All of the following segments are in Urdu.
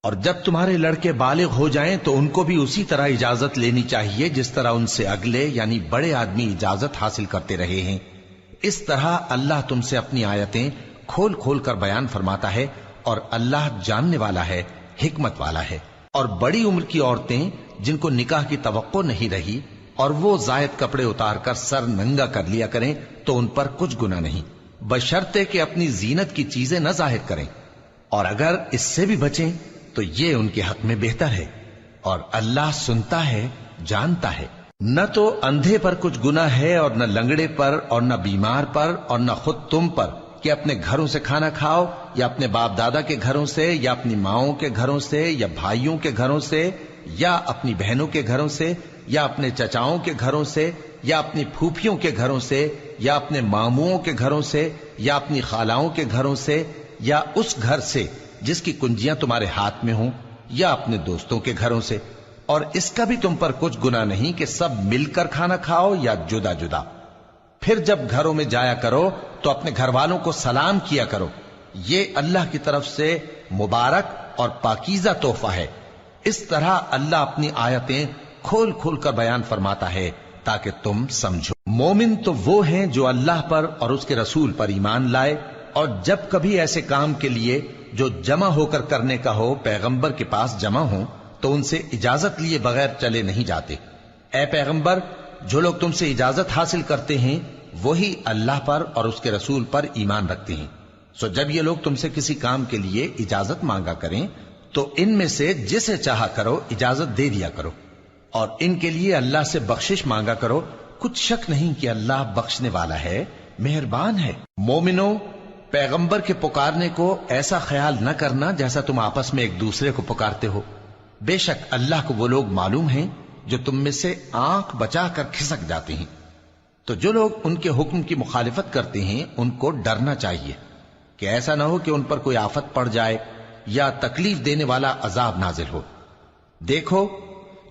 اور جب تمہارے لڑکے بالغ ہو جائیں تو ان کو بھی اسی طرح اجازت لینی چاہیے جس طرح ان سے اگلے یعنی بڑے آدمی اجازت حاصل کرتے رہے ہیں۔ اس طرح اللہ تم سے اپنی آیتیں کھول کھول کر بیان فرماتا ہے، اور اللہ جاننے والا ہے، حکمت والا ہے۔ اور بڑی عمر کی عورتیں جن کو نکاح کی توقع نہیں رہی اور وہ زائد کپڑے اتار کر سر ننگا کر لیا کریں تو ان پر کچھ گناہ نہیں، بشرطے کہ اپنی زینت کی چیزیں نہ ظاہر کریں، اور اگر اس سے بھی بچیں تو یہ ان کے حق میں بہتر ہے، اور اللہ سنتا ہے، جانتا ہے۔ نہ تو اندھے پر کچھ گناہ ہے اور نہ لنگڑے پر اور نہ بیمار پر اور نہ خود تم پر کہ اپنے گھروں سے کھانا کھاؤ، یا اپنے باپ دادا کے گھروں سے، یا اپنی ماؤں کے گھروں سے، یا بھائیوں کے گھروں سے، یا اپنی بہنوں کے گھروں سے، یا اپنے چچاؤں کے گھروں سے، یا اپنی پھوپھیوں کے گھروں سے، یا اپنے ماموؤں کے گھروں سے، یا اپنی خالاؤں کے گھروں سے، یا اس گھر سے جس کی کنجیاں تمہارے ہاتھ میں ہوں، یا اپنے دوستوں کے گھروں سے۔ اور اس کا بھی تم پر کچھ گناہ نہیں کہ سب مل کر کھانا کھاؤ یا جدا جدا۔ پھر جب گھروں میں جایا کرو تو اپنے گھر والوں کو سلام کیا کرو، یہ اللہ کی طرف سے مبارک اور پاکیزہ تحفہ ہے۔ اس طرح اللہ اپنی آیتیں کھول کھول کر بیان فرماتا ہے تاکہ تم سمجھو۔ مومن تو وہ ہیں جو اللہ پر اور اس کے رسول پر ایمان لائے، اور جب کبھی ایسے کام کے لیے جو جمع ہو کر کرنے کا ہو پیغمبر کے پاس جمع ہوں تو ان سے اجازت لیے بغیر چلے نہیں جاتے۔ اے پیغمبر، جو لوگ تم سے اجازت حاصل کرتے ہیں وہی اللہ پر اور اس کے رسول پر ایمان رکھتے ہیں، سو جب یہ لوگ تم سے کسی کام کے لیے اجازت مانگا کریں تو ان میں سے جسے چاہا کرو اجازت دے دیا کرو، اور ان کے لیے اللہ سے بخشش مانگا کرو، کچھ شک نہیں کہ اللہ بخشنے والا ہے، مہربان ہے۔ مومنو، پیغمبر کے پکارنے کو ایسا خیال نہ کرنا جیسا تم آپس میں ایک دوسرے کو پکارتے ہو، بے شک اللہ کو وہ لوگ معلوم ہیں جو تم میں سے آنکھ بچا کر کھسک جاتے ہیں۔ تو جو لوگ ان کے حکم کی مخالفت کرتے ہیں ان کو ڈرنا چاہیے کہ ایسا نہ ہو کہ ان پر کوئی آفت پڑ جائے یا تکلیف دینے والا عذاب نازل ہو۔ دیکھو،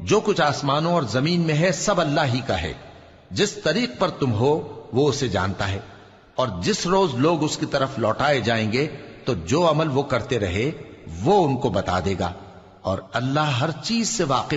جو کچھ آسمانوں اور زمین میں ہے سب اللہ ہی کا ہے، جس طریق پر تم ہو وہ اسے جانتا ہے، اور جس روز لوگ اس کی طرف لوٹائے جائیں گے تو جو عمل وہ کرتے رہے وہ ان کو بتا دے گا، اور اللہ ہر چیز سے واقف